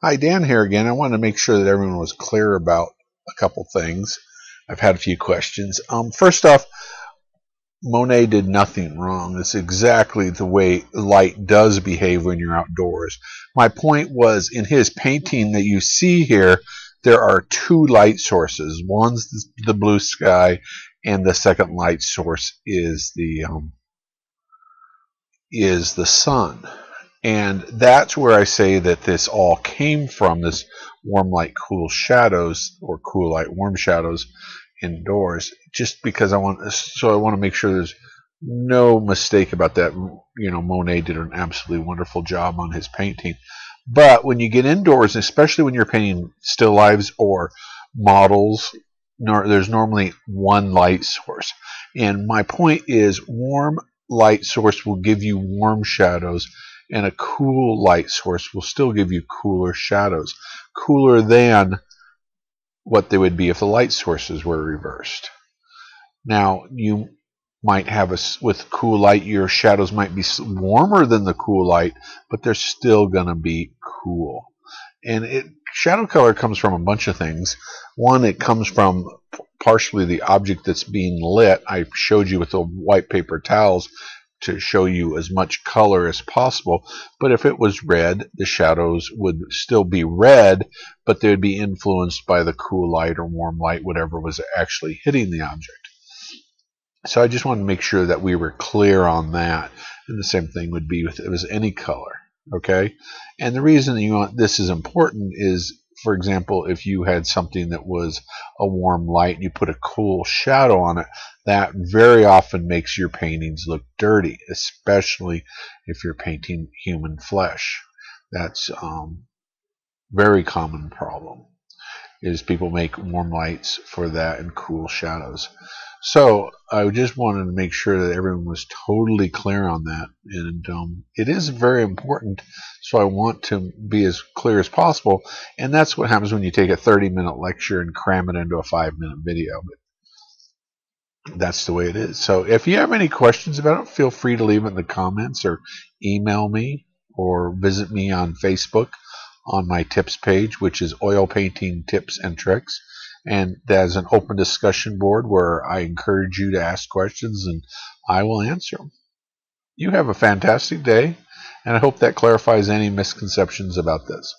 Hi, Dan here again. I wanted to make sure that everyone was clear about a couple things. I've had a few questions. First off, Monet did nothing wrong. It's exactly the way light does behave when you're outdoors. My point was, in his painting that you see here, there are two light sources. One's the blue sky, and the second light source is the sun. And that's where I say that this all came from, this warm light, cool shadows, or cool light, warm shadows indoors, just because I want to make sure there's no mistake about that. Monet did an absolutely wonderful job on his painting. But when you get indoors, especially when you're painting still lifes or models, there's normally one light source. And my point is, warm light source will give you warm shadows, and a cool light source will still give you cooler shadows, cooler than what they would be if the light sources were reversed. Now, you might have with cool light, your shadows might be warmer than the cool light, but they're still going to be cool. And shadow color comes from a bunch of things. One, it comes from partially the object that's being lit. I showed you with the white paper towels to show you as much color as possible. But if it was red, the shadows would still be red, but they would be influenced by the cool light or warm light, whatever was actually hitting the object. So I just wanted to make sure that we were clear on that. And the same thing would be if it was any color. Okay? And the reason this is important is, for example, if you had something that was a warm light and you put a cool shadow on it, that very often makes your paintings look dirty, especially if you're painting human flesh. That's very common problem, is people make warm lights for that and cool shadows. So I just wanted to make sure that everyone was totally clear on that, and it is very important, so I want to be as clear as possible, and that's what happens when you take a 30-minute lecture and cram it into a 5-minute video. But that's the way it is. So if you have any questions about it, feel free to leave it in the comments or email me or visit me on Facebook on my tips page, which is Oil Painting Tips and Tricks. And there's an open discussion board where I encourage you to ask questions and I will answer them. You have a fantastic day, and I hope that clarifies any misconceptions about this.